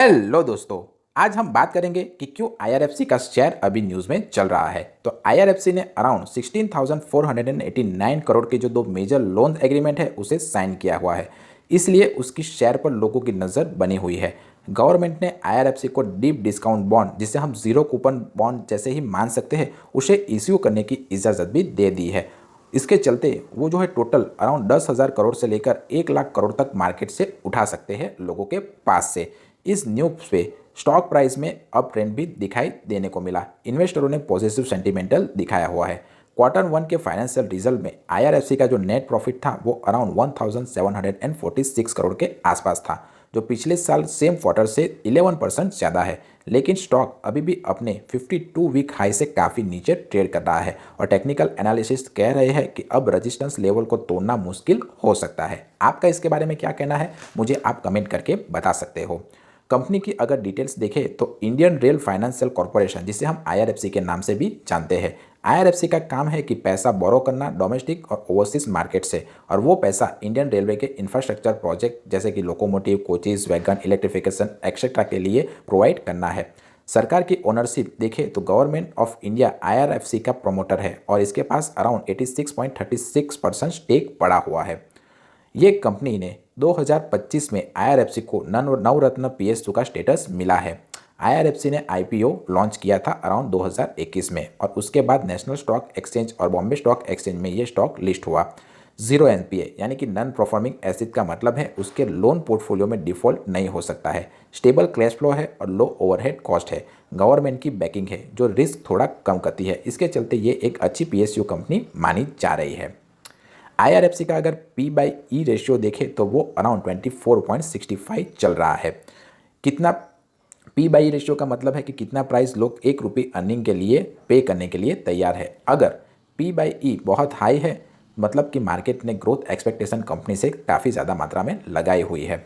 Hello दोस्तों। आज हम बात करेंगे कि क्यों आईआरएफसी का शेयर अभी न्यूज़ में चल रहा है। तो आईआरएफसी ने अराउंड 16,489 करोड़ के जो दो मेजर लोन एग्रीमेंट है उसे साइन किया हुआ है, इसलिए उसकी शेयर पर लोगों की नज़र बनी हुई है। गवर्नमेंट ने आईआरएफसी को डीप डिस्काउंट बॉन्ड, जिसे हम जीरो कूपन बॉन्ड जैसे ही मान सकते हैं, उसे इश्यू करने की इजाज़त भी दे दी है। इसके चलते वो जो है टोटल अराउंड 10,000 करोड़ से लेकर 1 लाख करोड़ तक मार्केट से उठा सकते हैं लोगों के पास से। इस न्यूज़ पे स्टॉक प्राइस में अप ट्रेंड भी दिखाई देने को मिला। इन्वेस्टरों ने पॉजिटिव सेंटिमेंटल दिखाया हुआ है। क्वार्टर 1 के फाइनेंशियल रिजल्ट में आईआरएफसी का जो नेट प्रॉफिट था वो अराउंड 1746 करोड़ के आसपास था, जो पिछले साल सेम क्वार्टर से 11% ज़्यादा है। लेकिन स्टॉक अभी भी अपने 52 वीक हाई से काफ़ी नीचे ट्रेड कर रहा है और टेक्निकल एनालिसिस्ट कह रहे हैं कि अब रेजिस्टेंस लेवल को तोड़ना मुश्किल हो सकता है। आपका इसके बारे में क्या कहना है, मुझे आप कमेंट करके बता सकते हो। कंपनी की अगर डिटेल्स देखें तो इंडियन रेल फाइनेंशियल कॉर्पोरेशन, जिसे हम आईआरएफसी के नाम से भी जानते हैं, आईआरएफसी का काम है कि पैसा बोरो करना डोमेस्टिक और ओवरसीज मार्केट से, और वो पैसा इंडियन रेलवे के इंफ्रास्ट्रक्चर प्रोजेक्ट जैसे कि locomotive, coaches, wagon, electrification etcetera के लिए प्रोवाइड करना है। सरकार की ओनरशिप देखें तो गवर्नमेंट ऑफ इंडिया आईआरएफसी का प्रमोटर है और इसके पास अराउंड 86.36% स्टेक पड़ा हुआ है। ये कंपनी ने 2025 में आईआरएफसी को नवरत्न पीएसयू का स्टेटस मिला है। आईआरएफसी ने आईपीओ लॉन्च किया था अराउंड 2021 में और उसके बाद नेशनल स्टॉक एक्सचेंज और बॉम्बे स्टॉक एक्सचेंज में ये स्टॉक लिस्ट हुआ। जीरो एनपीए यानी कि नॉन परफॉर्मिंग एसेट का मतलब है उसके लोन पोर्टफोलियो में डिफॉल्ट नहीं हो सकता है, स्टेबल कैश फ्लो है और लो ओवरहेड कॉस्ट है। गवर्नमेंट की बैकिंग है जो रिस्क थोड़ा कम करती है, इसके चलते ये एक अच्छी पीएसयू कंपनी मानी जा रही है। आईआरएफसी का अगर P/E रेशियो देखें तो वो अराउंड 24.65 चल रहा है। कितना P/E रेशियो का मतलब है कि कितना प्राइस लोग 1 रुपये अर्निंग के लिए पे करने के लिए तैयार है। अगर P/E बहुत हाई है मतलब कि मार्केट ने ग्रोथ एक्सपेक्टेशन कंपनी से काफ़ी ज़्यादा मात्रा में लगाई हुई है।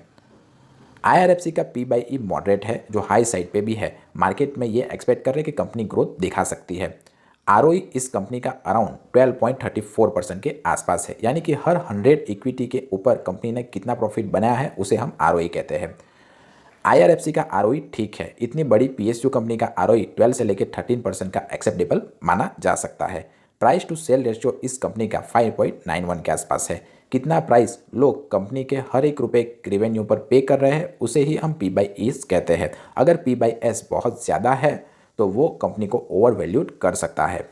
आईआरएफसी का P/E मॉडरेट है, जो हाई साइड पे भी है। मार्केट में ये एक्सपेक्ट कर रहे हैं कि कंपनी ग्रोथ दिखा सकती है। आरओई इस कंपनी का अराउंड 12.34% के आसपास है, यानी कि हर 100 इक्विटी के ऊपर कंपनी ने कितना प्रॉफिट बनाया है उसे हम आरओई कहते हैं। आईआरएफसी का आरओई ठीक है, इतनी बड़ी पीएसयू कंपनी का आरओई 12 से लेकर 13% का एक्सेप्टेबल माना जा सकता है। प्राइस टू सेल रेशियो इस कंपनी का 5.91 के आसपास है। कितना प्राइस लोग कंपनी के हर 1 रुपये रेवेन्यू पर पे कर रहे हैं उसे ही हम P/E कहते हैं। अगर P/S बहुत ज़्यादा है तो वो कंपनी को ओवर वैल्यूड कर सकता है।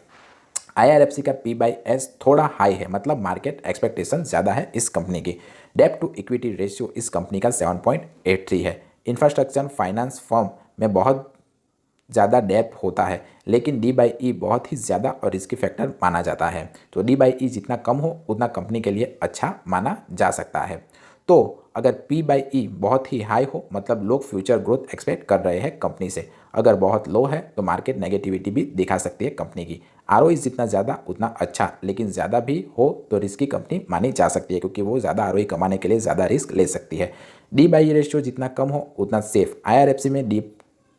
आईआरएफसी का P/S थोड़ा हाई है, मतलब मार्केट एक्सपेक्टेशन ज़्यादा है इस कंपनी की। डेब्ट टू इक्विटी रेशियो इस कंपनी का 7.83 है। इंफ्रास्ट्रक्चर फाइनेंस फर्म में बहुत ज़्यादा डेप्थ होता है, लेकिन D/E बहुत ही ज़्यादा और रिस्की फैक्टर माना जाता है। तो D/E जितना कम हो उतना कंपनी के लिए अच्छा माना जा सकता है। तो अगर P/E बहुत ही हाई हो मतलब लोग फ्यूचर ग्रोथ एक्सपेक्ट कर रहे हैं कंपनी से। अगर बहुत लो है तो मार्केट नेगेटिविटी भी दिखा सकती है कंपनी की। आरओई जितना ज़्यादा उतना अच्छा, लेकिन ज़्यादा भी हो तो रिस्की कंपनी मानी जा सकती है, क्योंकि वो ज़्यादा आरओई कमाने के लिए ज़्यादा रिस्क ले सकती है। D/E रेशियो जितना कम हो उतना सेफ। आईआरएफसी में डी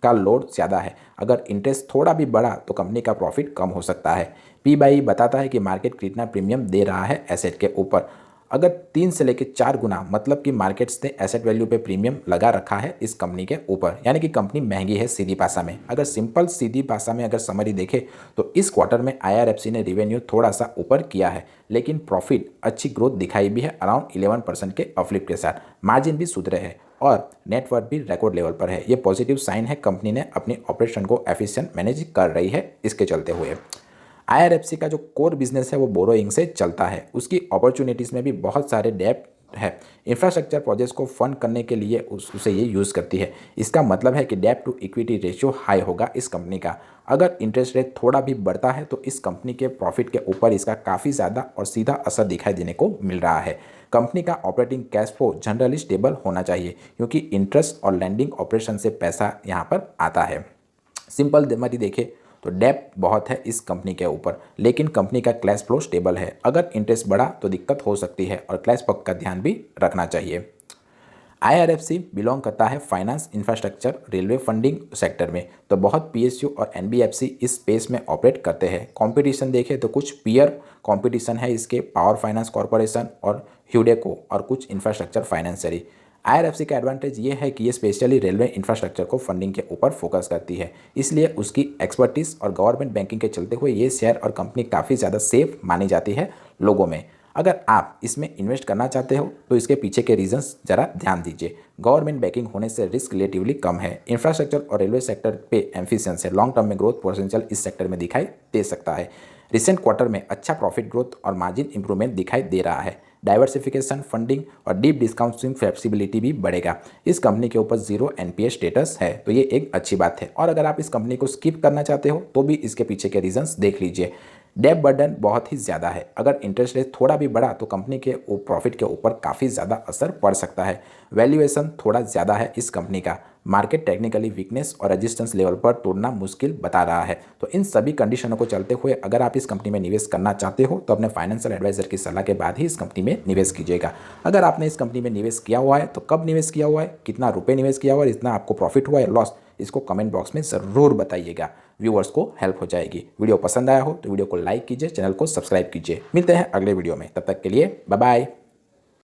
का लोड ज़्यादा है, अगर इंटरेस्ट थोड़ा भी बढ़ा तो कंपनी का प्रॉफिट कम हो सकता है। P/E बताता है कि मार्केट कितना प्रीमियम दे रहा है एसेट के ऊपर। अगर 3 से लेकर 4 गुना मतलब कि मार्केट्स ने एसेट वैल्यू पे प्रीमियम लगा रखा है इस कंपनी के ऊपर, यानी कि कंपनी महंगी है सीधी भाषा में। अगर सिंपल सीधी भाषा में अगर समरी देखे तो इस क्वार्टर में आईआरएफसी ने रिवेन्यू थोड़ा सा ऊपर किया है, लेकिन प्रॉफिट अच्छी ग्रोथ दिखाई भी है अराउंड 11% के अपलिफ्ट के साथ। मार्जिन भी सुधरे हैं और नेटवर्थ भी रिकॉर्ड लेवल पर है। ये पॉजिटिव साइन है, कंपनी ने अपनी ऑपरेशन को एफिशिएंट मैनेज कर रही है इसके चलते हुए। आईआरएफसी का जो कोर बिजनेस है वो बोरोइंग से चलता है, उसकी अपॉर्चुनिटीज़ में भी बहुत सारे डेप्ट है। इंफ्रास्ट्रक्चर प्रोजेक्ट्स को फंड करने के लिए उसे ये यूज़ करती है। इसका मतलब है कि डेप्ट टू इक्विटी रेशियो हाई होगा इस कंपनी का। अगर इंटरेस्ट रेट थोड़ा भी बढ़ता है तो इस कंपनी के प्रॉफिट के ऊपर इसका काफ़ी ज़्यादा और सीधा असर दिखाई देने को मिल रहा है। कंपनी का operating cash flow generally stable होना चाहिए, क्योंकि इंटरेस्ट और लैंडिंग ऑपरेशन से पैसा यहाँ पर आता है। सिंपल मती देखें तो डेप्ट बहुत है इस कंपनी के ऊपर, लेकिन कंपनी का कैश फ्लो स्टेबल है। अगर इंटरेस्ट बढ़ा तो दिक्कत हो सकती है और कैश फ्लो का ध्यान भी रखना चाहिए। आईआरएफसी बिलोंग करता है finance, infrastructure, railway funding sector में, तो बहुत पीएसयू और एनबीएफसी इस स्पेस में ऑपरेट करते हैं। कंपटीशन देखें तो कुछ पीयर कंपटीशन है इसके, पावर फाइनेंस कॉरपोरेशन और ह्यूडेको और कुछ इंफ्रास्ट्रक्चर फाइनेंसरी। आईआरएफसी का एडवांटेज ये है कि ये स्पेशली रेलवे इंफ्रास्ट्रक्चर को फंडिंग के ऊपर फोकस करती है, इसलिए उसकी एक्सपर्टीज और गवर्नमेंट बैंकिंग के चलते हुए ये शेयर और कंपनी काफ़ी ज़्यादा सेफ मानी जाती है लोगों में। अगर आप इसमें इन्वेस्ट करना चाहते हो तो इसके पीछे के रीजंस जरा ध्यान दीजिए। गवर्नमेंट बैकिंग होने से रिस्क रिलेटिवली कम है, इंफ्रास्ट्रक्चर और रेलवे सेक्टर पे एम्फिशियंस है, लॉन्ग टर्म में ग्रोथ पोटेंशियल इस सेक्टर में दिखाई दे सकता है। रिसेंट क्वार्टर में अच्छा प्रॉफिट ग्रोथ और मार्जिन इंप्रूवमेंट दिखाई दे रहा है। डाइवर्सिफिकेशन, फंडिंग और डीप डिस्काउंटिंग फ्लेक्सिबिलिटी भी बढ़ेगा। इस कंपनी के ऊपर 0 NPA स्टेटस है, तो ये एक अच्छी बात है। और अगर आप इस कंपनी को स्किप करना चाहते हो तो भी इसके पीछे के रीजंस देख लीजिए। डेट बर्डन बहुत ही ज़्यादा है, अगर इंटरेस्ट रेट थोड़ा भी बढ़ा तो कंपनी के प्रॉफिट के ऊपर काफ़ी ज़्यादा असर पड़ सकता है। वैल्यूएशन थोड़ा ज़्यादा है इस कंपनी का। मार्केट टेक्निकली वीकनेस और रेजिस्टेंस लेवल पर तोड़ना मुश्किल बता रहा है। तो इन सभी कंडीशनों को चलते हुए अगर आप इस कंपनी में निवेश करना चाहते हो तो अपने फाइनेंशियल एडवाइजर की सलाह के बाद ही इस कंपनी में निवेश कीजिएगा। अगर आपने इस कंपनी में निवेश किया हुआ है तो कब निवेश किया हुआ है, कितना रुपये निवेश किया हुआ है, इतना आपको प्रॉफिट हुआ है लॉस, इसको कमेंट बॉक्स में ज़रूर बताइएगा। व्यूअर्स को हेल्प हो जाएगी। वीडियो पसंद आया हो तो वीडियो को लाइक कीजिए, चैनल को सब्सक्राइब कीजिए। मिलते हैं अगले वीडियो में, तब तक के लिए बाय बाय।